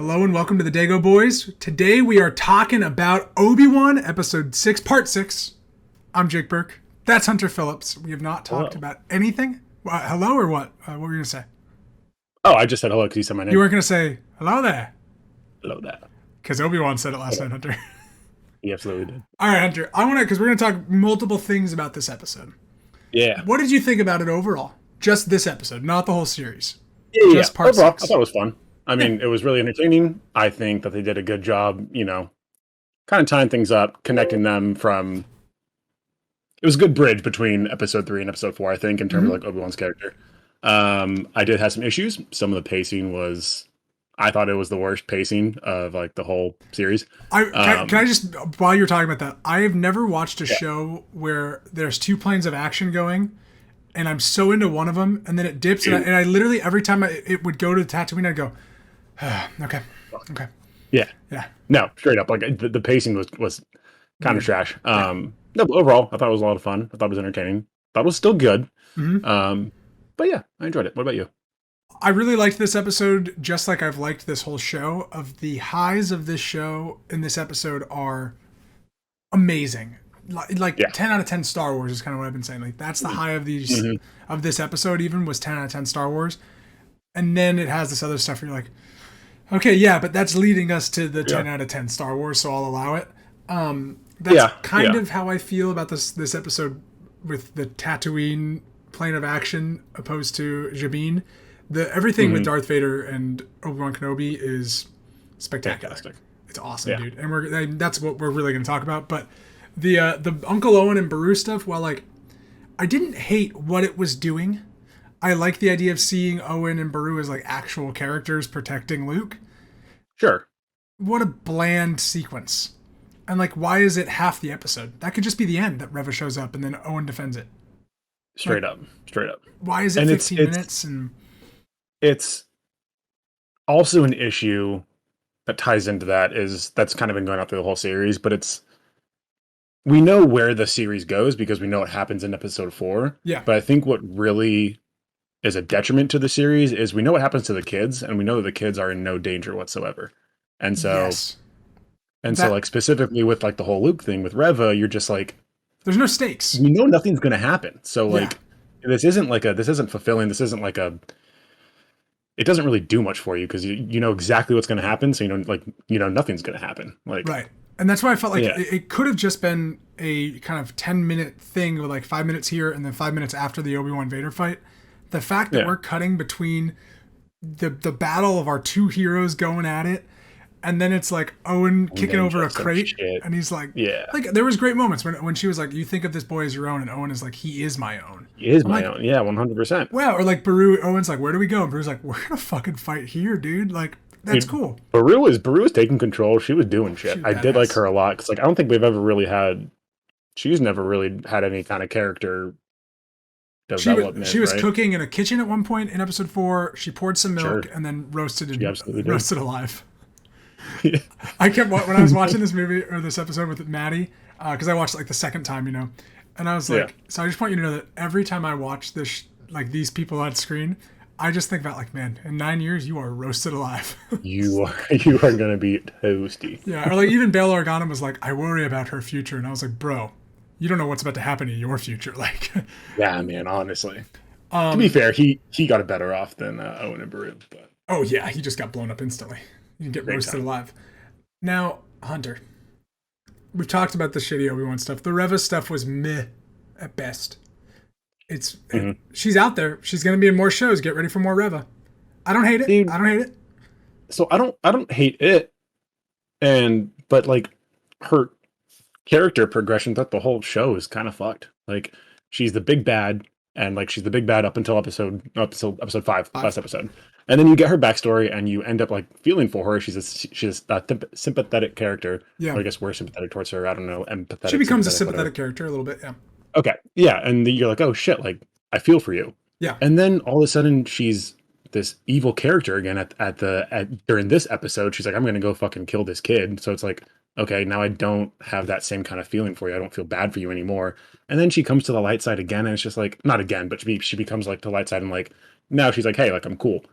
Hello and welcome to the Dagoboys. Today we are talking about Obi Wan Episode 6, Part 6. I'm Jake Burke. That's Hunter Phillips. We have not talked about anything. Hello or what? What were you going to say? Oh, I just said hello because you said my name. You weren't going to say hello there. Hello there. Because Obi Wan said it last night, Hunter. He absolutely did. All right, Hunter. Because we're going to talk multiple things about this episode. Yeah. What did you think about it overall? Just this episode, not the whole series. Yeah. Just Part overall, 6. I thought it was fun. I mean, it was really entertaining. I think that they did a good job, kind of tying things up, connecting them from... It was a good bridge between episode 3 and episode 4, I think, in terms of like Obi-Wan's character. I did have some issues. Some of the pacing was... I thought it was the worst pacing of like the whole series. Can I just, while you're talking about that, I have never watched a show where there's two planes of action going, and I'm so into one of them, and then it dips, and I literally, every time it would go to Tatooine, I'd go, okay. Yeah. No, straight up. Like the pacing was kind of trash. No, but overall, I thought it was a lot of fun. I thought it was entertaining. Thought it was still good. But yeah, I enjoyed it. What about you? I really liked this episode, just like I've liked this whole show. Of the highs of this show in this episode are amazing. Like 10 out of 10 Star Wars is kind of what I've been saying. Like that's the high of these of this episode. Even was 10 out of 10 Star Wars, and then it has this other stuff where you're like, okay, yeah, but that's leading us to the 10 out of 10 Star Wars, so I'll allow it. That's kind of how I feel about this episode with the Tatooine plane of action opposed to Jabin. Everything with Darth Vader and Obi Wan Kenobi is spectacular. Fantastic. It's awesome, dude, and that's what we're really going to talk about. But the Uncle Owen and Beru stuff, while like I didn't hate what it was doing, I like the idea of seeing Owen and Beru as like actual characters protecting Luke. Sure. What a bland sequence. And like, why is it half the episode? That could just be the end, that Reva shows up and then Owen defends it. Straight up. Why is it 15 minutes? And it's also an issue that ties into that's kind of been going on through the whole series, but we know where the series goes because we know what happens in episode 4. Yeah. But I think what really is a detriment to the series is we know what happens to the kids, and we know that the kids are in no danger whatsoever. And so, so like specifically with like the whole Luke thing with Reva, you're just like, there's no stakes. You know nothing's going to happen. So like, this isn't fulfilling. This isn't like it doesn't really do much for you because you know exactly what's going to happen. So nothing's going to happen. Like right. And that's why I felt like it could have just been a kind of 10-minute thing with like 5 minutes here and then 5 minutes after the Obi-Wan Vader fight. The fact that we're cutting between the battle of our two heroes going at it, and then it's like Owen kicking over a crate, and he's like, like there was great moments when she was like, you think of this boy as your own, and Owen is like, he is my own. He is my own. Yeah, 100%. Wow. Or like Owen's like, where do we go? And Beru's like, we're gonna fucking fight here, dude. Like that's cool. Beru was taking control. She was doing shit. I did like her a lot because like I don't think we've ever really she's never really had any kind of character development. She was cooking in a kitchen at one point in episode 4. She poured some milk and then roasted alive. Yeah. I kept when I was watching this movie or this episode with Maddie, because I watched like the second time, and I was like, so I just want you to know that every time I watch this, like these people on screen, I just think about like, man, in 9 years you are roasted alive. you are gonna be toasty. Yeah, or like even Bail Organa was like, I worry about her future, and I was like, bro, you don't know what's about to happen in your future. Like, yeah, man, honestly. To be fair, he got it better off than Owen and Beru. But oh yeah, he just got blown up instantly. You can get roasted alive. Now, Hunter, we've talked about the shitty Obi-Wan stuff. The Reva stuff was meh at best. She's out there. She's going to be in more shows. Get ready for more Reva. I don't hate it. Dude, I don't hate it. So I don't hate it. But like her character progression throughout the whole show is kind of fucked. Like she's the big bad, and like she's the big bad up until episode 5, last episode. And then you get her backstory, and you end up like feeling for her. She's a sympathetic character. Yeah, or I guess we're sympathetic towards her. I don't know, empathetic. She becomes a sympathetic character a little bit. Yeah. Okay. Yeah, and you're like, oh shit, like I feel for you. Yeah. And then all of a sudden, she's this evil character again during this episode. She's like, I'm gonna go fucking kill this kid. So it's like, okay, now I don't have that same kind of feeling for you. I don't feel bad for you anymore. And then she comes to the light side again, and it's just like, not again, but she becomes like the light side, and like now she's like, hey, like I'm cool.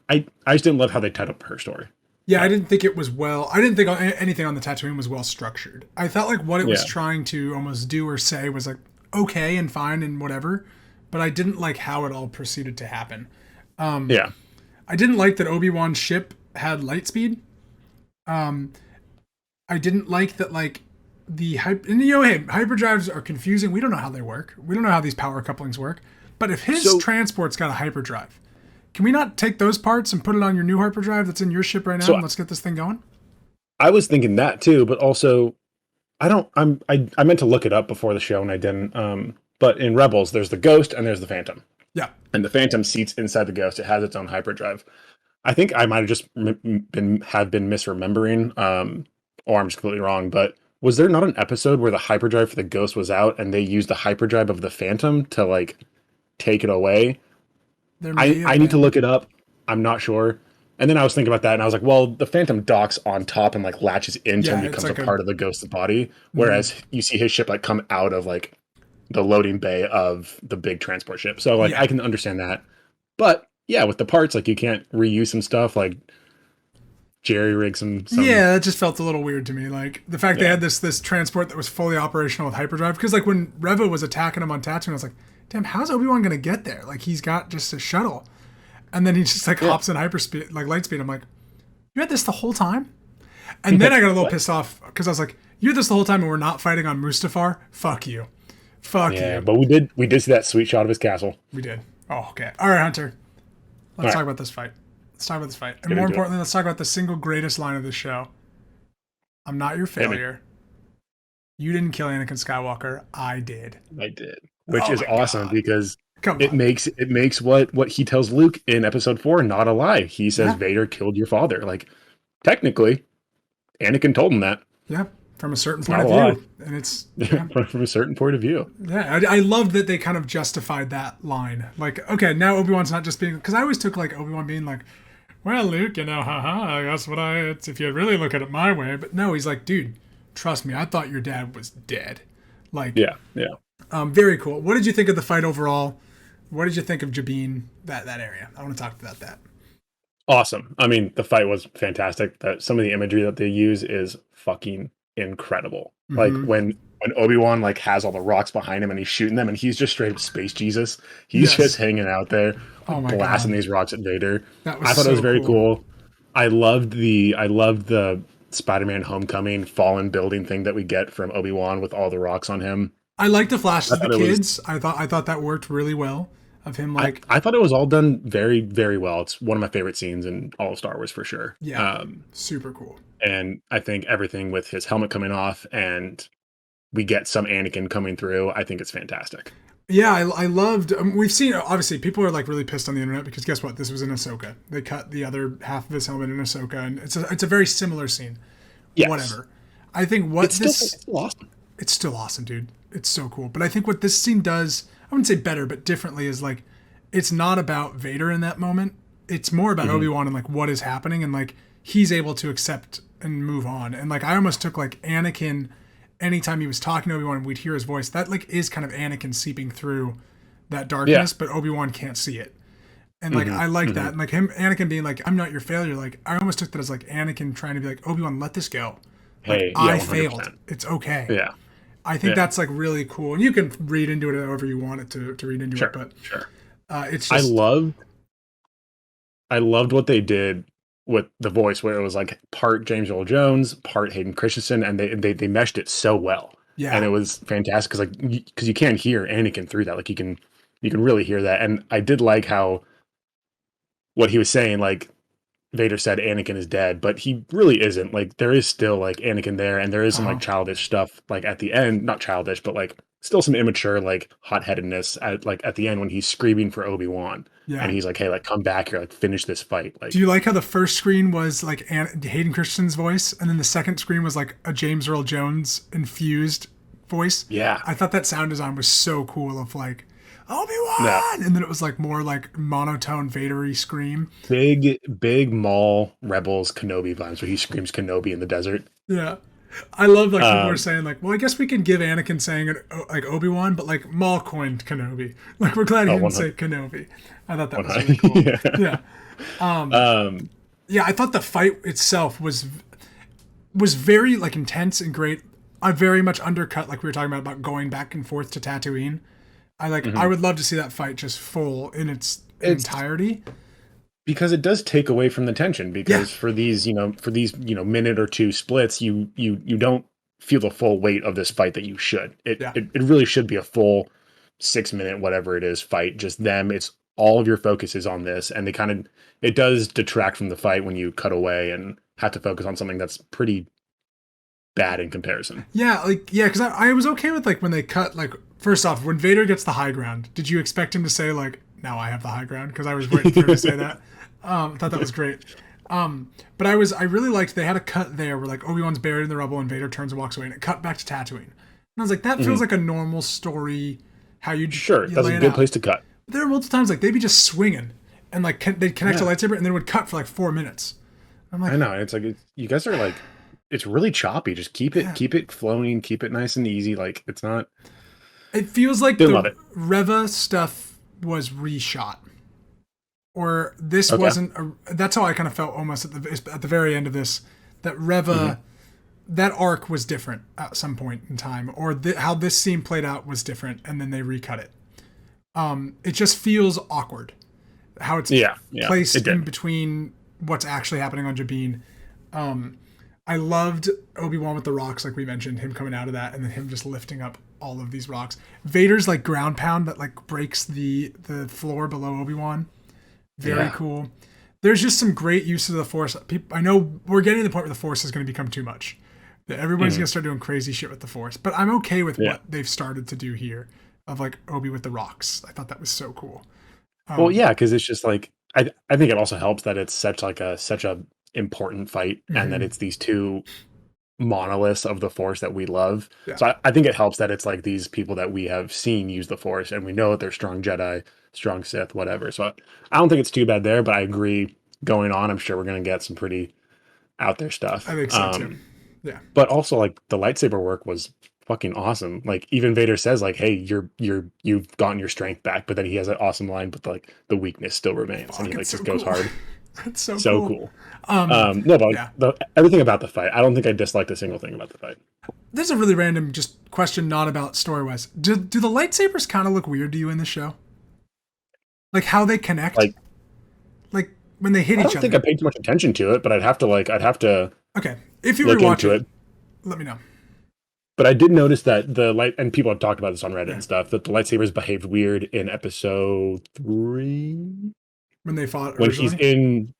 I just didn't love how they tied up her story. Yeah, I didn't think it was well. I didn't think anything on the Tatooine was well structured. I felt like what it was trying to almost do or say was like okay and fine and whatever, but I didn't like how it all proceeded to happen. Yeah. I didn't like that Obi-Wan's ship had light speed. I didn't like that like the hyperdrives are confusing. We don't know how they work. We don't know how these power couplings work. But if his transport's got a hyperdrive, can we not take those parts and put it on your new hyperdrive that's in your ship right now and let's get this thing going? I was thinking that too, but also I meant to look it up before the show and I didn't. But in Rebels, there's the Ghost and there's the Phantom. Yeah. And the Phantom seats inside the Ghost. It has its own hyperdrive. I think I might have just been misremembering, or I'm just completely wrong. But was there not an episode where the hyperdrive for the Ghost was out and they used the hyperdrive of the Phantom to like take it away? I need to look it up. I'm not sure. And then I was thinking about that and I was like, well, the Phantom docks on top and like latches into and becomes like a part of the Ghost's body. Whereas you see his ship like come out of like the loading bay of the big transport ship. So like I can understand that. But yeah, with the parts, like you can't reuse some stuff, like jerry rig some. Yeah, that just felt a little weird to me. Like the fact they had this transport that was fully operational with hyperdrive. Because like when Reva was attacking him on Tatooine, I was like, damn, how's Obi-Wan gonna get there? Like he's got just a shuttle, and then he just like hops in hyperspeed, like light speed. I'm like, you had this the whole time? And then I got a little pissed off because I was like, you had this the whole time, and we're not fighting on Mustafar. Fuck you, fuck you. Yeah, but we did see that sweet shot of his castle. We did. Oh, okay. All right, Hunter. Let's talk about this fight. And more importantly, let's talk about the single greatest line of the show. I'm not your failure. You didn't kill Anakin Skywalker. I did. Which is awesome because it makes what he tells Luke in episode 4 not a lie. He says Vader killed your father. Like technically, Anakin told him that. Yeah. From a certain point of view. And it's from a certain point of view. Yeah, I loved that they kind of justified that line. Like, okay, now Obi-Wan's not just being, because I always took like Obi-Wan being like, well, Luke, that's what it's if you really look at it my way. But no, he's like, dude, trust me, I thought your dad was dead. Like, yeah. Very cool. What did you think of the fight overall? What did you think of Jabin, that area? I want to talk about that. Awesome. I mean, the fight was fantastic. Some of the imagery that they use is fucking incredible. Like when Obi-Wan like has all the rocks behind him and he's shooting them and he's just straight up space Jesus. He's just hanging out there blasting these rocks at Vader. I thought it was very cool. I loved the Spider-Man Homecoming fallen building thing that we get from Obi-Wan with all the rocks on him. I like the flashes of the kids. I thought that worked really well. Of him, like I thought it was all done very, very well. It's one of my favorite scenes in all of Star Wars for sure. Yeah, super cool. And I think everything with his helmet coming off and we get some Anakin coming through. I think it's fantastic. Yeah, I loved. We've seen obviously people are like really pissed on the internet because guess what? This was in Ahsoka. They cut the other half of his helmet in Ahsoka, and it's a very similar scene. Yes. Whatever. I think it's still awesome. It's still awesome, dude. It's so cool. But I think what this scene does, I wouldn't say better, but differently, is like it's not about Vader in that moment. It's more about Obi-Wan and like what is happening, and like he's able to accept and move on. And like I almost took like Anakin, anytime he was talking to Obi-Wan and we'd hear his voice, that like is kind of Anakin seeping through that darkness, but Obi-Wan can't see it. And like I like that. And like Anakin being like, I'm not your failure. Like I almost took that as like Anakin trying to be like, Obi-Wan, let this go. Like, hey, I failed. It's okay. Yeah. I think that's like really cool. And you can read into it however you want it to read into it. But it's just I loved what they did with the voice, where it was like part James Earl Jones, part Hayden Christensen, and they meshed it so well. Yeah, and it was fantastic because you can't hear Anakin through that. Like you can really hear that. And I did like how what he was saying, like Vader said Anakin is dead, but he really isn't. Like there is still like Anakin there, and there is some like childish stuff like at the end, not childish, but like still some immature like hot-headedness at the end when he's screaming for Obi-Wan. Yeah. And he's like, hey, like come back here, like finish this fight. Like, do you like how the first screen was like Hayden Christensen's voice, and then the second screen was like a James Earl Jones infused voice? Yeah. I thought that sound design was so cool of like Obi-Wan, and then it was like more like monotone Vader-y scream. Big Maul Rebels Kenobi vibes where he screams Kenobi in the desert. Yeah. I love like people are saying like, well, I guess we can give Anakin saying it like Obi-Wan, but like Maul coined Kenobi. Like we're glad he didn't say Kenobi. I thought that was really cool. Yeah. Yeah, I thought the fight itself was very like intense and great. I very much undercut, like we were talking about going back and forth to Tatooine. I Hmm. would love to see that fight just full in its It's entirety. because it does take away from the tension, Yeah, because for these minute or two splits, you don't feel the full weight of this fight that you should. yeah, It really should be a full 6 minute whatever it is fight, just them. It's all of your focus is on this, and they kind of, it does detract from the fight when you cut away and have to focus on something that's pretty bad in comparison. yeah. Like yeah, because I was okay with like when they cut like first off when Vader gets the high ground. Did you expect him to say like now I have the high ground? Because I was waiting for him to say that. I thought that was great. But I really liked they had a cut there where like Obi Wan's buried in the rubble and Vader turns and walks away and it cut back to Tatooine. And I was like that feels Mhm. like a normal story. How Sure, you that's a lay it good out. place to cut. There are multiple times like they'd be just swinging and like they'd connect a Yeah, lightsaber and then it would cut for like 4 minutes. I'm like, I know. It's like you guys are like, it's really choppy. Just yeah. keep it flowing, keep it nice and easy. Like it's not. It feels like Didn't love the it. Reva stuff was reshot, or this Okay. wasn't. That's how I kind of felt almost at the very end of this. That Hmm. Reva, that arc was different at some point in time, or how this scene played out was different, and then they recut it. It just feels awkward how it's Yeah, yeah, it placed in did. between what's actually happening on Jabin. Um, I loved Obi Wan with the rocks, like we mentioned, him coming out of that, and then him just lifting up all of these rocks. Vader's like ground pound that like breaks the floor below Obi Wan. Very Yeah. cool. There's just some great uses of the Force. I know we're getting to the point where the Force is going to become too much. That everybody's Hmm. going to start doing crazy shit with the Force. But I'm okay with Yeah. what they've started to do here, of like Obi with the rocks. I thought that was so cool. Well, Um, yeah, because it's just like I think it also helps that it's such a important fight, and that mhm. it's these two monoliths of the Force that we love. Yeah, So I think it helps that it's like these people that we have seen use the Force, and we know that they're strong Jedi, strong Sith, whatever. So I don't think it's too bad there, but I agree. Going on, I'm sure we're gonna get some pretty out there I stuff. think so too. Yeah. But also like the lightsaber work was fucking awesome. Like even Vader says like, "Hey, you've gotten your strength back," but then he has that awesome line, "But like the weakness still remains," and he Fuck, it's like so just goes cool. hard. It's so So cool. cool. No, but like, Yeah. everything about the fight, I don't think I disliked a single thing about the fight. This is a really random just question, not about story wise. Do the lightsabers kind of look weird to you in the show? Like how they connect? Like Like when they hit I each don't think other? I paid too much attention to it, but I'd have to Okay. If you look rewatch into it, it. let me know. But I did notice that the light, and people have talked about this on Reddit Yeah. and stuff, that the lightsabers behaved weird in episode 3 When they fought when he's originally? in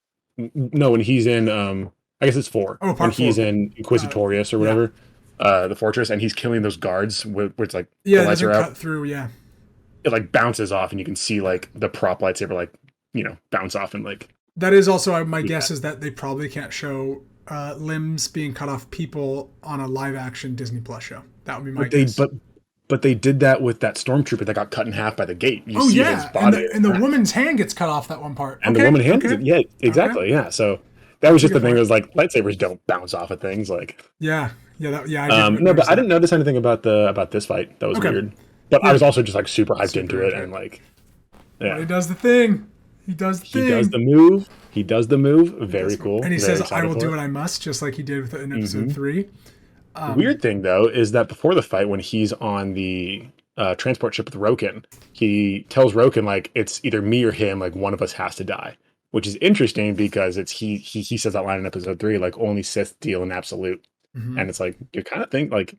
no, when he's in I guess it's 4 Oh, when part he's four. in Uh, Inquisitorius or yeah. whatever, the fortress, and he's killing those guards where it's like the Yeah, it lights doesn't are out. cut through. Yeah. It like bounces off, and you can see like the prop lightsaber like bounce off and like That is also my do guess that. is that they probably can't show limbs being cut off people on a live action Disney Plus show. That would be my But they guess. but they did that with that stormtrooper that got cut in half by the gate. You Oh see his yeah, and body the in half, woman's hand gets cut off that one part. and the Okay, woman hands okay, it. Yeah, okay. exactly. Yeah, so that was That's a just good the thing. It point. was like lightsabers don't bounce off of things. Like, Yeah, yeah, I did no, but notice I that. didn't notice anything about the about this fight that was Okay, weird. But I yeah, was also just like super hyped super into it, into and it. like, When he yeah, does the thing, he does the he does thing. the move. He does the move. He Very does, cool. and he Very says, "I excited will do for it. what I must," just like he did with it in episode Hmm. 3. The Um, weird thing though is that before the fight, when he's on the transport ship with Roken, he tells Roken like it's either me or him. Like one of us has to die, which is interesting because it's he says that line in episode 3, like only Sith deal in absolute, mhm. and it's like you kind of think like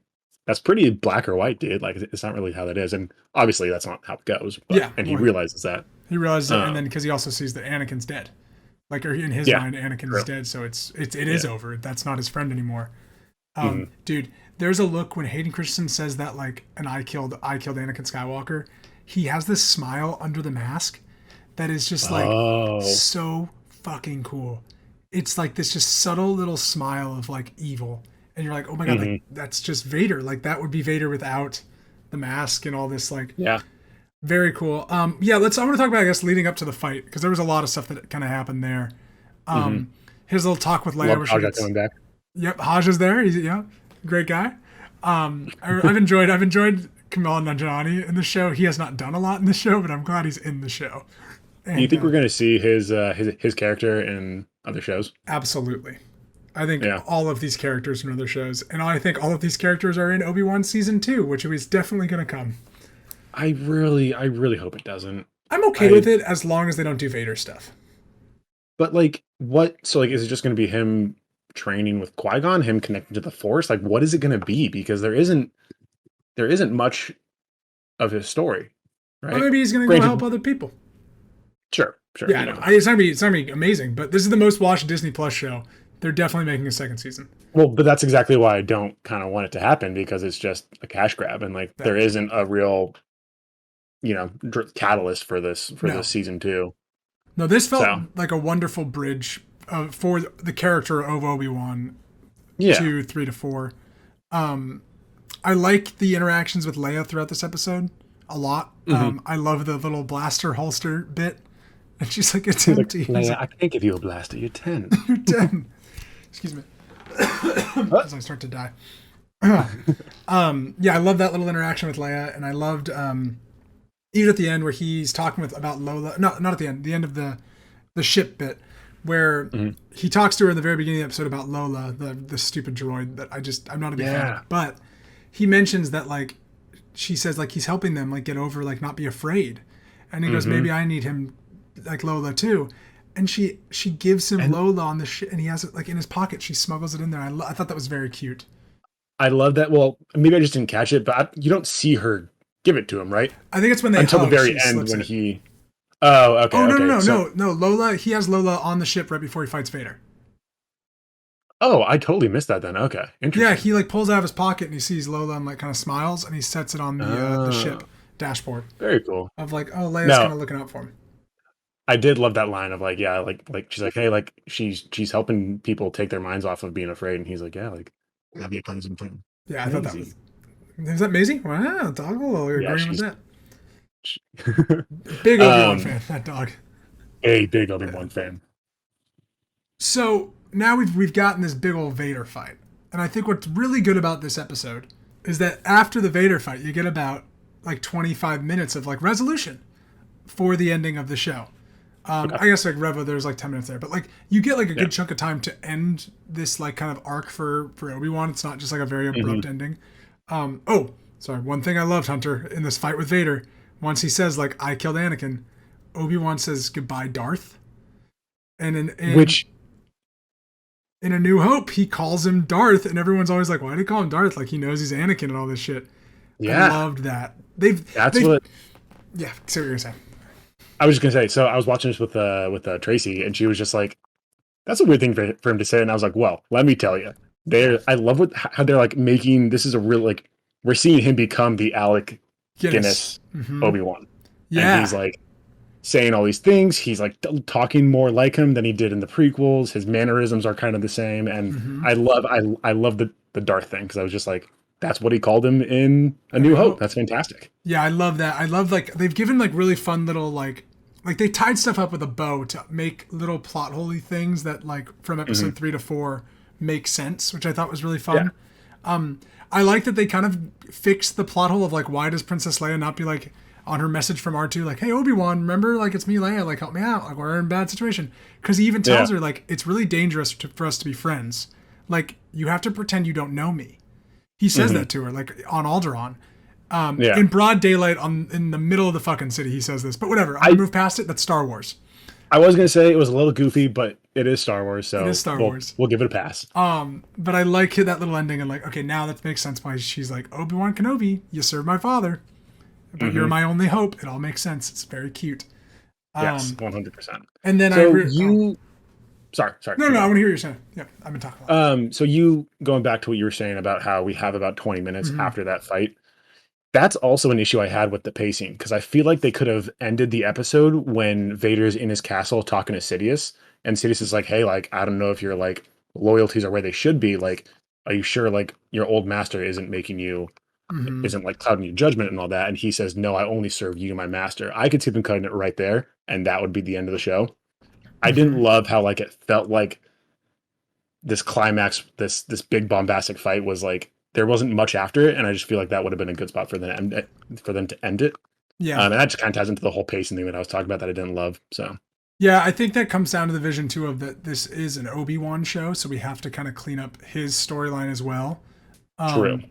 that's pretty black or white, dude. Like it's not really how that is, and obviously that's not how it goes. But Yeah, and he well, realizes that. he realizes it, and then Um, because he also sees that Anakin's dead. Like or in his yeah, mind, Anakin's true. dead, so it is Yeah. over. That's not his friend anymore. Hmm. Dude, there's a look when Hayden Christensen says that like, and I killed Anakin Skywalker. He has this smile under the mask that is just like Oh. so fucking cool. It's like this just subtle little smile of like evil, and you're like, oh my god, like Hmm. that's just Vader. Like that would be Vader without the mask and all this. Like Yeah. very cool. Yeah, let's. I want to talk about I guess leading up to the fight because there was a lot of stuff that kind of happened there. Hmm. His little talk with Leia Love where she Aja gets coming back. Yep, Haj is there. He's yeah, great guy. I've enjoyed Kamal Nanjiani in the show. He has not done a lot in the show, but I'm glad he's in the show. Do you And think we're going to see his character in other shows? absolutely. I think Yeah. all of these characters in other shows, and I think all of these characters are in Obi Wan season 2, which is definitely going to come. I really hope it doesn't. I'm okay I with it as long as they don't do Vader stuff. But like what? So like, is it just going to be him training with Qui-Gon, him connecting to the Force? Like, what is it going to be? Because there isn't much of his story, Or right? maybe he's going to go help Granted, other people. sure, Yeah, I you know. never know. It's not gonna be amazing, but this is the most watched Disney Plus show. They're definitely making a second season. Well, but that's exactly why I don't kind of want it to happen because it's just a cash grab, and like there That isn't a real, catalyst for no, this season two. no, this felt So like a wonderful bridge for the character of Obi Wan yeah. to 3 to 4. Um, I like the interactions with Leia throughout this episode a lot. Hmm. I love the little blaster holster bit, and she's like, "It's He's like, empty." He's Leia, like, I can't give you a blaster. You're 10. "You're dead." Excuse me, What? as I start to die. Yeah, I love that little interaction with Leia, and I loved even at the end where he's talking about Lola. No, not at the end of the ship bit, where Mhm. he talks to her in the very beginning of the episode about Lola, the stupid droid that I'm not a big fan Yeah. of. But he mentions that like she says like he's helping them like get over like not be afraid, and he goes Mhm. maybe I need him like Lola too. And she gives him And Lola on the ship, and he has it like in his pocket. She smuggles it in there. I thought that was very cute. I love that. Well, maybe I just didn't catch it, but you don't see her give it to him, right? I think it's when they Until the hug. very She end slips when it. he. Oh, okay, Oh no no okay. no So, no no Lola. He has Lola on the ship right before he fights Vader. oh, I totally missed that then. Okay, Yeah, interesting. he like pulls out of his pocket and he sees Lola and like kind of smiles and he sets it on the ship Oh, dashboard very cool. of like oh Leia's No, kind of looking out for him. I did love that line of like, yeah, like she's like, hey, like she's helping people take their minds off of being afraid, and he's like, yeah, like that'd be a cleansing thing. Yeah, I thought that Amazing. was that amazing. Wow, Doggle, you're Yeah, agreeing with she's that. she, Big Obi Wan um fan, that dog. a big Obi Yeah. Wan fan. So now we've gotten this big old Vader fight, and I think what's really good about this episode is that after the Vader fight, you get about like 25 minutes of like resolution for the ending of the show. Okay. I guess like Revo, there's like 10 minutes there, but like you get like a Yeah. good chunk of time to end this like kind of arc for Obi Wan. It's not just like a very Hmm. abrupt ending. Oh, sorry. One thing I loved, Hunter, in this fight with Vader, once he says like I killed Anakin, Obi Wan says goodbye, Darth, and Which in A New Hope he calls him Darth, and everyone's always like, why do you call him Darth? Like he knows he's Anakin and all this shit. I yeah, loved that. They've that's they've what yeah. See what you're saying. I was just gonna say. So I was watching this with Tracy, and she was just like, "That's a weird thing for him to say." And I was like, "Well, let me tell you, Yeah, I love how they're like making this is a real like we're seeing him become the Alec Guinness. Guinness Obi Wan, and he's Yeah. like saying all these things. He's like talking more like him than he did in the prequels. His mannerisms are kind of the same, and Mm-hmm. I love the Darth thing because I was just like, that's what he called him in A A New New Hope. Hope. That's fantastic. Yeah, I love that. I love like they've given like really fun little like they tied stuff up with a bow to make little plot holy things that like from Hmm. episode 3 to 4 make sense, which I thought was really Yeah. fun. I like that they kind of fixed the plot hole of like why does Princess Leia not be like on her message from R2 like hey Obi-Wan remember like it's me Leia like help me out like we're in a bad situation because he even tells Yeah. her like it's really dangerous for us to be friends like you have to pretend you don't know me. He says Hmm. that to her like on Alderaan. Yeah. In broad daylight in the middle of the fucking city he says this but whatever I'm I gonna move past it. That's Star Wars. I was gonna say it was a little goofy, but it is Star Wars, It is so Star we'll Wars. we'll give it a pass. But I like that little ending and like okay now that makes sense why she's like Obi Wan Kenobi you served my father but you're Hmm. my only hope. It all makes sense. It's very cute. Yes, 100%. And then So oh, you, sorry. no keep I want going. to hear what you're saying. Yeah, I've been talking a lot. So you going back to what you were saying about how we have about 20 minutes Mm-hmm. after that fight. That's also an issue I had with the pacing because I feel like they could have ended the episode when Vader's in his castle talking to Sidious, and Sidious is like, "Hey, like I don't know if your like loyalties are where they should be. Like, are you sure like your old master Mm-hmm. isn't like clouding your judgment and all that?" And he says, "No, I only serve you, my master." I could see them cutting it right there, and that would be the end of the show. I Mm-hmm. didn't love how like it felt like this climax, this big bombastic fight was like there wasn't much after it, and I just feel like that would have been a good spot for them to end it. Yeah. And that just kind of ties into the whole pacing thing that I was talking about that I didn't love. So Yeah, I think that comes down to the vision too of that this is an Obi Wan show, so we have to kind of clean up his storyline as well. true.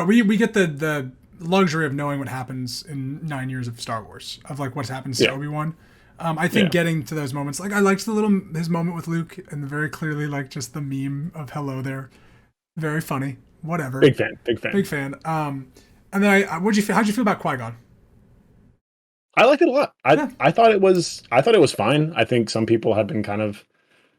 We get the luxury of knowing what happens in 9 years of Star Wars, of like what happens to Yeah. Obi Wan. I think getting to those moments, like I liked his moment with Luke, and very clearly like just the meme of hello there, very funny. Whatever, Big fan. Big fan. big fan. And then how'd you feel about Qui-Gon? I liked it a lot. Yeah, I thought it was fine. I think some people have been kind of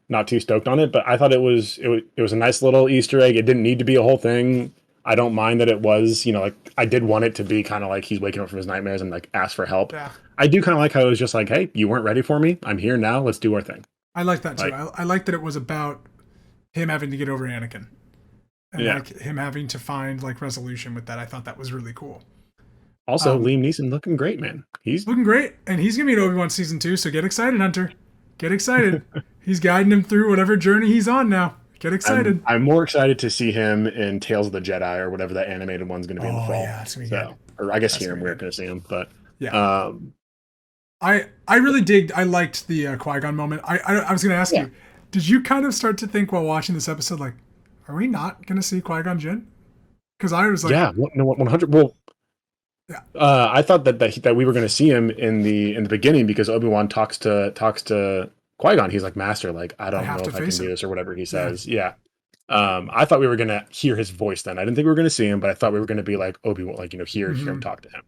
not too stoked on it, but I thought it was a nice little Easter egg. It didn't need to be a whole thing. I don't mind that it was, like I did want it to be kind of like he's waking up from his nightmares and like ask for help. yeah. I do kind of like how it was just like, hey, you weren't ready for me. I'm here now. Let's do our thing. I like that too. Like, I like that it was about him having to get over Anakin and yeah. like him having to find like resolution with that. I thought that was really cool. Also, Liam Neeson looking great, man. He's Looking great, and he's gonna be in Obi-Wan season 2. So get excited, Hunter. Get excited. He's guiding him through whatever journey he's on now. Get excited. I'm more excited to see him in Tales of the Jedi or whatever that animated one's going to be in the fall. Yeah, it's gonna be good. Or I guess That's here gonna we're be going to see him, but Yeah. I really digged. I liked the Qui-Gon moment. I was gonna ask you, did you kind of start to think while watching this episode like, are we not gonna see Qui-Gon Jinn? Because I was like, yeah, no, 100. Well, yeah, I thought that we were going to see him in the beginning because Obi-Wan talks to Qui-Gon. He's like, Master, like I don't know if I can do this or whatever he says. Yeah. I thought we were going to hear his voice then. I didn't think we were going to see him, but I thought we were going to be like Obi-Wan, like hear him talk to him.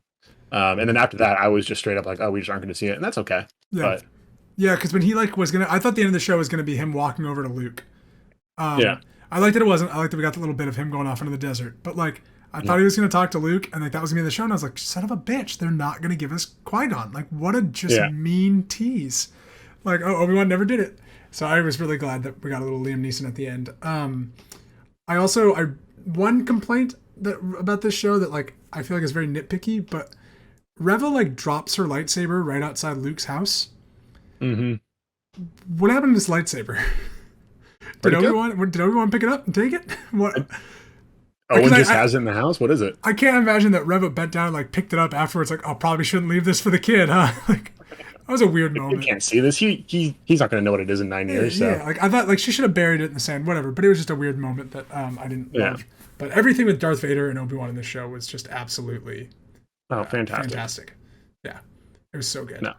And then after that, I was just straight up like, oh, we just aren't going to see it, and that's okay. yeah, But yeah. Because when he like was gonna, I thought the end of the show was gonna be him walking over to Luke. Yeah. I liked that it wasn't. I liked that we got the little bit of him going off into the desert. But like, I thought he was going to talk to Luke, and like that was going to be the show. And I was like, son of a bitch, they're not going to give us Qui-Gon. Like, what a just mean tease. Like, oh, Obi-Wan never did it. So I was really glad that we got a little Liam Neeson at the end. I one complaint about this show that like I feel like is very nitpicky, but Reva like drops her lightsaber right outside Luke's house. Mm-hmm. What happened to this lightsaber? Did Obi-Wan pick it up and take it? What? Owen just has it in the house? What is it? I can't imagine that Reva bent down and like picked it up afterwards. Like, oh, probably shouldn't leave this for the kid, huh? Like, that was a weird moment. You can't see this. He's not going to know what it is in 9 years. So. Yeah, like I thought, like she should have buried it in the sand, whatever. But it was just a weird moment that I didn't love. But everything with Darth Vader and Obi-Wan in this show was just absolutely fantastic. Yeah, it was so good. No.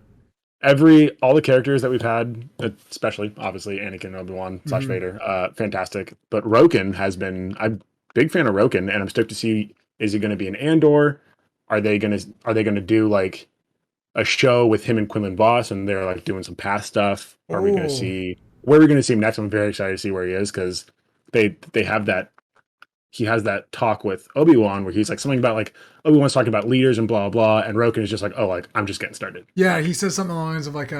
All the characters that we've had, especially obviously Anakin and Obi-Wan / Vader, fantastic. But Roken I'm a big fan of Roken, and I'm stoked to see, is he going to be an Andor? Are they going to do like a show with him and Quinlan Vos and they're like doing some past stuff? Are we going to see where are we going to see him next? I'm very excited to see where he is because they have that. He has that talk with Obi-Wan where he's like something about like Obi-Wan's talking about leaders and blah blah, and Roken is just like, oh, like I'm just getting started. Yeah, he says something along the lines of like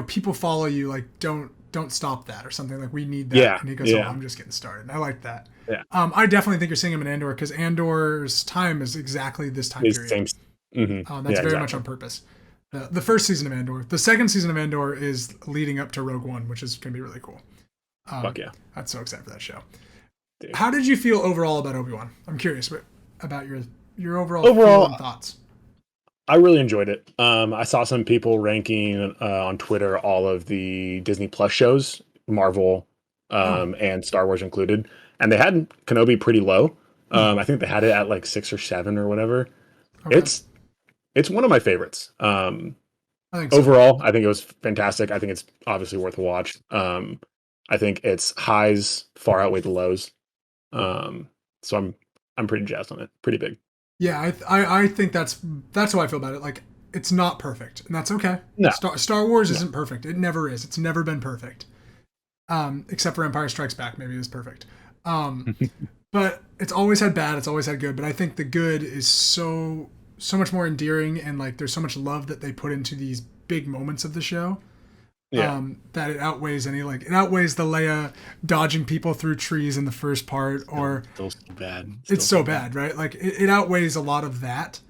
people follow you, like don't stop that or something, like we need that. Yeah, and he goes, oh, I'm just getting started. And I like that. Yeah. I definitely think you're seeing him in Andor because Andor's time is exactly this time period. Same. That's very much on purpose. The first season of Andor. The second season of Andor is leading up to Rogue One, which is going to be really cool. Fuck yeah. I'm so excited for that show. Dude. How did you feel overall about Obi-Wan? I'm curious about your overall thoughts. I really enjoyed it. I saw some people ranking on Twitter all of the Disney Plus shows, Marvel and Star Wars included, and they had Kenobi pretty low. I think they had it at like 6 or 7 or whatever. Okay. It's one of my favorites. I think so. Overall, I think it was fantastic. I think it's obviously worth a watch. I think its highs far outweigh the lows. So I'm pretty jazzed on it. Pretty big. Yeah, I think that's how I feel about it. Like, it's not perfect, and that's okay. No. Star Wars isn't perfect. It never is. It's never been perfect. Except for Empire Strikes Back, maybe it was perfect. But it's always had bad. It's always had good. But I think the good is so much more endearing, and like there's so much love that they put into these big moments of the show. Yeah. That it outweighs the Leia dodging people through trees in the first part, or still so bad. It's so bad, right? Like it outweighs a lot of that.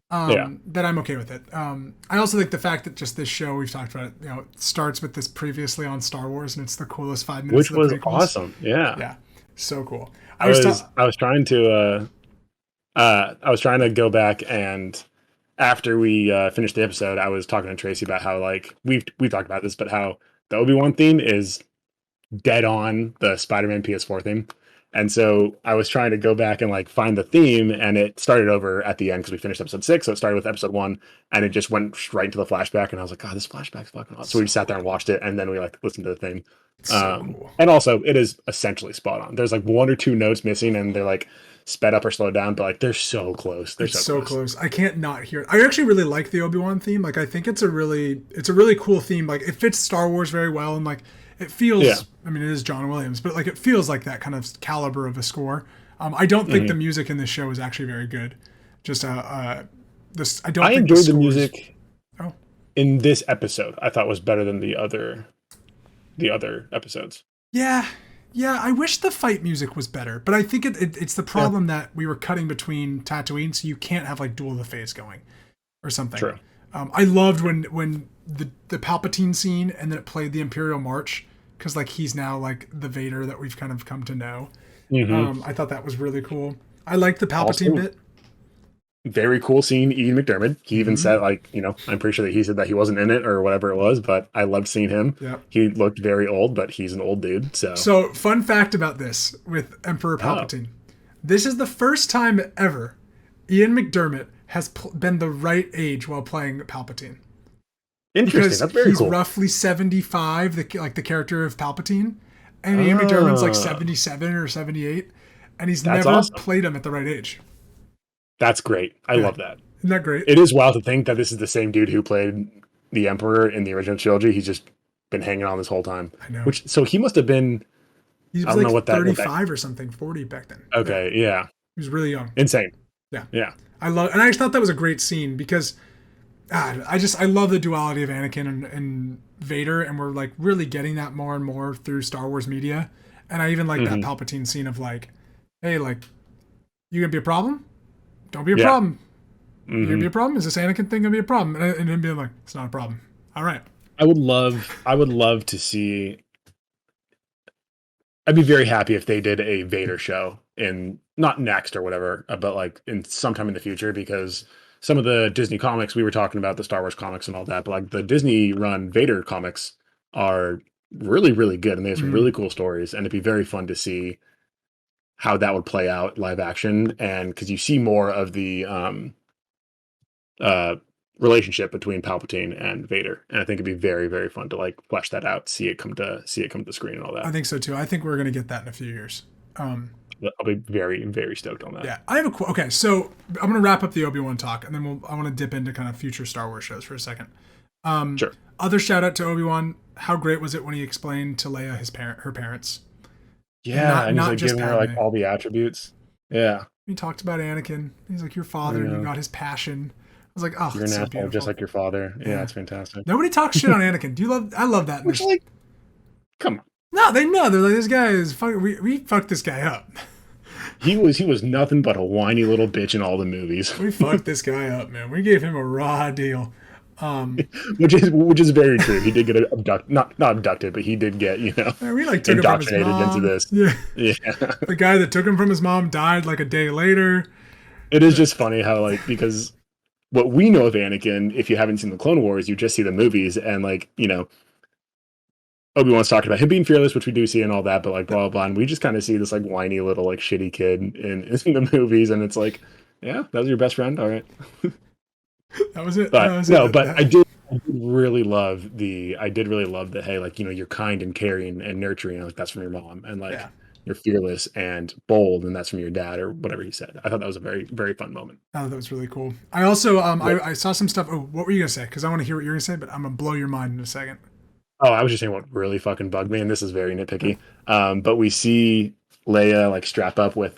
That I'm okay with it. I also think the fact that just this show, we've talked about it, it starts with this previously on Star Wars, and it's the coolest 5 minutes. Which was awesome. Yeah, so cool. I was trying to go back and after we finished the episode, I was talking to Tracy about how like we talked about this, but how the Obi-Wan theme is dead on the Spider-Man PS4 theme. And so I was trying to go back and like find the theme, and it started over at the end because we finished episode 6. So it started with episode 1, and it just went right into the flashback. And I was like, God, this flashback's fucking awesome. So we just sat there and watched it, and then we like listened to the theme. So cool. And also, it is essentially spot on. There's like 1 or 2 notes missing, and they're like sped up or slowed down, but like they're so close. They're so close. I can't not hear it. I actually really like the Obi-Wan theme. Like I think it's a really cool theme. Like it fits Star Wars very well, and like it feels, I mean, it is John Williams, but like it feels like that kind of caliber of a score. I don't think the music in this show is actually very good. Just I enjoyed the music in this episode. I thought was better than the other episodes. Yeah, I wish the fight music was better, but I think it's the problem that we were cutting between Tatooine, so you can't have like Duel of the Fates going or something. True. I loved when the Palpatine scene and then it played the Imperial March, because like he's now like the Vader that we've kind of come to know. I thought that was really cool. I liked the Palpatine bit. Very cool scene, Ian McDermott. He even said, like, I'm pretty sure that he said that he wasn't in it or whatever it was, but I loved seeing him. Yep. He looked very old, but he's an old dude. So fun fact about this with Emperor Palpatine. This is the first time ever Ian McDermott has been the right age while playing Palpatine. Interesting. Because that's very he's cool. Roughly 75, the character of Palpatine, and Ian McDermott's like 77 or 78, and he's never played him at the right age. That's great. I love that. Isn't that great? It is wild to think that this is the same dude who played the Emperor in the original trilogy. He's just been hanging on this whole time. I know. So he must have been. He was like 35 or something, 40 back then. Okay, yeah. He was really young. Insane. Yeah. And I just thought that was a great scene because I love the duality of Anakin and Vader, and we're like really getting that more and more through Star Wars media. And I even like that Palpatine scene of like, hey, like, you gonna be a problem? Don't be a problem. You gonna be a problem? Is this Anakin thing gonna be a problem? And him being like, it's not a problem. All right. I would love to see. I'd be very happy if they did a Vader show in not next or whatever, but like in sometime in the future, because some of the Disney comics we were talking about, the Star Wars comics and all that, but like the Disney run Vader comics are really, really good, and they have some really cool stories, and it'd be very fun to see how that would play out live action, and because you see more of the relationship between Palpatine and Vader, and I think it'd be very, very fun to like flesh that out, see it come to the screen and all that. I think so too. I think we're gonna get that in a few years. I'll be very, very stoked on that. Yeah, I have okay. So I'm gonna wrap up the Obi-Wan talk, and then I want to dip into kind of future Star Wars shows for a second. Sure. Other shout out to Obi-Wan. How great was it when he explained to Leia her parents? Yeah, and he's like giving her like all the attributes. Yeah. He talked about Anakin. He's like, your father, and you got his passion. I was like, oh, you're an asshole just like your father. Yeah, it's fantastic. Nobody talks shit on Anakin. I love that. Which, like, come on. No, they know. They're like, this guy is fucking. We fucked this guy up. He was nothing but a whiny little bitch in all the movies. We fucked this guy up, man. We gave him a raw deal. Which is very true. He did get abducted, not abducted, but he did get, we like took indoctrinated him from his mom. Into this. Yeah. The guy that took him from his mom died like a day later. It is just funny how like, because what we know of Anakin, if you haven't seen the Clone Wars, you just see the movies, and like, Obi-Wan's talking about him being fearless, which we do see and all that, but like blah, blah, blah. And we just kind of see this like whiny little like shitty kid in the movies. And it's like, yeah, that was your best friend. All right. That was it. But I did really love that, hey, like, you're kind and caring and nurturing, and like that's from your mom, and like you're fearless and bold, and that's from your dad, or whatever he said. I thought that was a very, very fun moment. Oh, that was really cool. I also I saw some stuff. Oh, what were you gonna say? Because I want to hear what you're gonna say, but I'm gonna blow your mind in a second. Oh, I was just saying what really fucking bugged me, and this is very nitpicky. But we see Leia like strap up with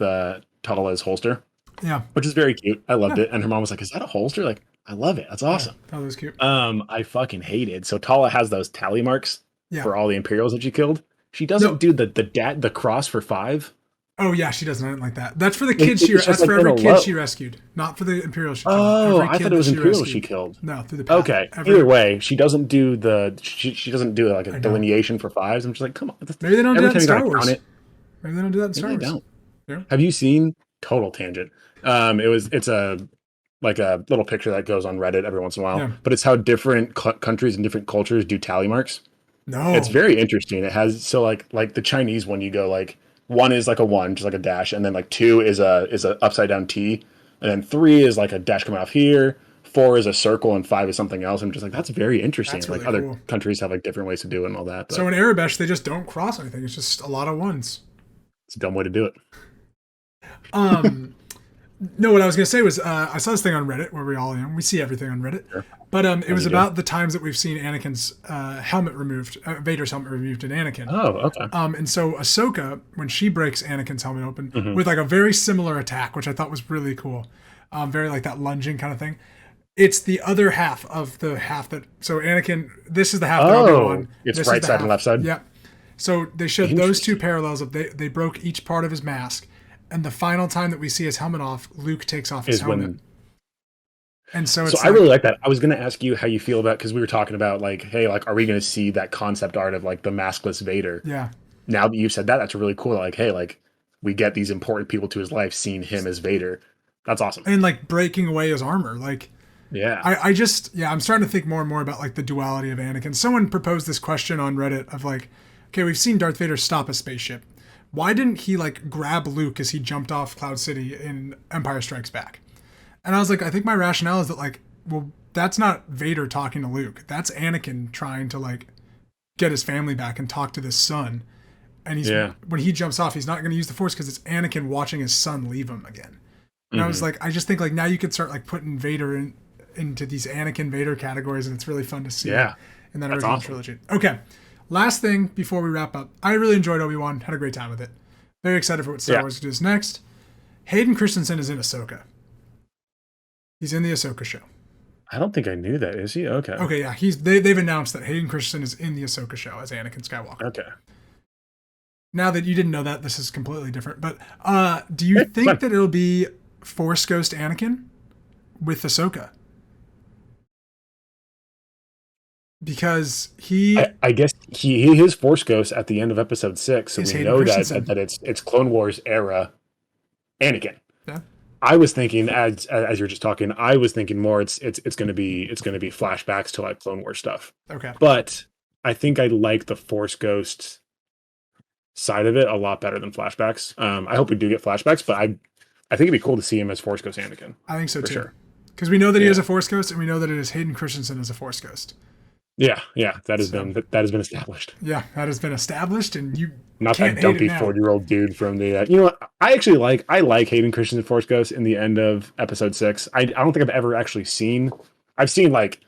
Tala's holster. Yeah. Which is very cute. I loved it. And her mom was like, is that a holster? Like, I love it. That's awesome. Yeah, that was cute. I fucking hate it. So Tala has those tally marks for all the Imperials that she killed. She doesn't do the cross for 5. Oh yeah, she doesn't. I didn't like that. That's for the kids that's for every kid she rescued, not for the Imperials she killed. Oh, I thought it was Imperials she killed. No, through the path. Okay. Either way, she doesn't do she doesn't do like a delineation for 5s. I'm just like, come on. Maybe they don't do that in Star Wars. Maybe they don't do that in Star Wars. They don't. Yeah. Have you seen total tangent? It's a like a little picture that goes on Reddit every once in a while, Yeah. but it's how different countries and different cultures do tally marks. It's No. very interesting. It has so like the Chinese one, you go like one is like a one, just like a dash, and then like two is a upside down T, and then three is like a dash coming off here, four is a circle, and five is something else. I'm just like that's very interesting. That's really like other cool. countries have like different ways to do it and all that. But So in Arabesh, they just don't cross anything. It's just a lot of ones. it's a dumb way to do it. No, what I was gonna say was I saw this thing on Reddit where we see everything on Reddit, Sure. but it was about the times that we've seen Anakin's helmet removed, Vader's helmet removed in Anakin. Oh, okay. And so Ahsoka, when she breaks Anakin's helmet open with like a very similar attack, which I thought was really cool, very like that lunging kind of thing. It's the other half of the half that. So Anakin, this is the half that Obi-Wan. It's this right side and left side. Yeah. So they showed those two parallels of they broke each part of his mask. And the final time that we see his helmet off, Luke takes off his helmet. And so it's I really like that. I was going to ask you how you feel about, because we were talking about like, hey, like, are we going to see that concept art of like the maskless Vader? Yeah. Now that you've said that, that's really cool. Like, hey, like we get these important people to his life seeing him as Vader. That's awesome. And like breaking away his armor. Like, yeah, I'm starting to think more and more about like the duality of Anakin. Someone proposed this question on Reddit of like, okay, we've seen Darth Vader stop a spaceship. Why didn't he like grab Luke as he jumped off Cloud City in Empire Strikes Back? And I was like, I think my rationale is that like, well, that's not Vader talking to Luke. That's Anakin trying to like get his family back and talk to this son. And when he jumps off, he's not going to use the Force because it's Anakin watching his son leave him again. And I was like, I just think like now you could start like putting Vader into these Anakin Vader categories, and it's really fun to see in that original trilogy. Okay. Last thing before we wrap up, I really enjoyed Obi-Wan. Had a great time with it. Very excited for what Star Wars does next. Hayden Christensen is in Ahsoka. He's in the Ahsoka show. I don't think I knew that. Is he? Okay. Okay, yeah. They've announced that Hayden Christensen is in the Ahsoka show as Anakin Skywalker. Okay. Now that you didn't know that, this is completely different. But do you think that it'll be Force Ghost Anakin with Ahsoka? Because I guess he is Force Ghost at the end of Episode 6, so we know that it's Clone Wars era Anakin. Yeah. I was thinking as you were just talking, I was thinking more it's going to be flashbacks to like Clone Wars stuff. Okay. But I think I like the Force Ghost side of it a lot better than flashbacks. I hope we do get flashbacks, but I think it'd be cool to see him as Force Ghost Anakin. I think so too. Sure. Because we know that he is a Force Ghost, and we know that it is Hayden Christensen as a Force Ghost. Yeah, that has been established. Yeah, that has been established, and you not can't that dumpy 40-year-old dude from the. You know what? I like Hayden Christensen Force Ghost in the end of Episode 6. I don't think I've ever actually seen. I've seen like,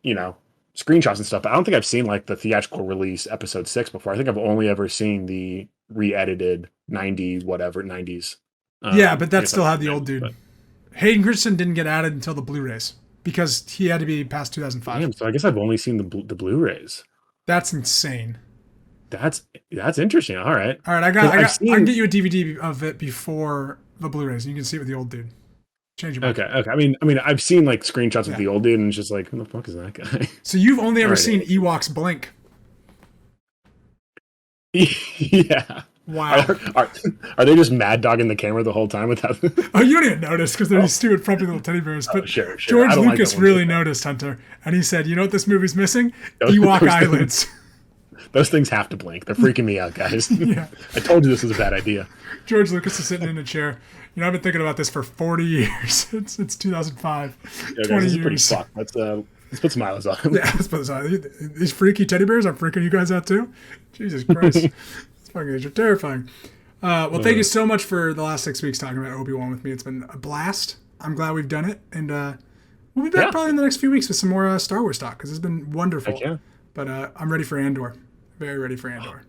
screenshots and stuff, but I don't think I've seen like the theatrical release Episode 6 before. I think I've only ever seen the re-edited 90s. Yeah, but that still had the old dude. But Hayden Christensen didn't get added until the Blu-rays, because he had to be past 2005. Damn, so I guess I've only seen the Blu-rays. That's insane. That's interesting. All right. I can get you a DVD of it before the Blu-rays, and you can see it with the old dude. Change your mind. Okay. I mean, I've seen like screenshots of the old dude, and it's just like, who the fuck is that guy? So you've only ever seen Ewoks blink. Yeah. Wow. Are they just mad dogging the camera the whole time without? Oh, you don't even notice because they're these stupid frumpy little teddy bears. But sure. George Lucas really noticed, Hunter, and he said, "You know what this movie's missing? Ewok eyelids." Those things have to blink. They're freaking me out, guys. Yeah. I told you this was a bad idea. George Lucas is sitting in a chair. I've been thinking about this for 40 years. It's 2005. 20 years. Pretty fucked. Let's put some miles on. Yeah, let's put this on. These freaky teddy bears are freaking you guys out too. Jesus Christ. These are terrifying. Well, thank you so much for the last 6 weeks talking about Obi-Wan with me. It's been a blast. I'm glad we've done it. And we'll be back probably in the next few weeks with some more Star Wars talk, because it's been wonderful. But I'm ready for Andor. Very ready for Andor.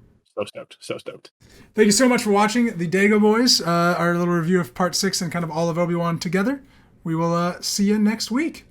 So stoked. Thank you so much for watching the Dagoboys, our little review of Part 6 and kind of all of Obi-Wan together. We will see you next week.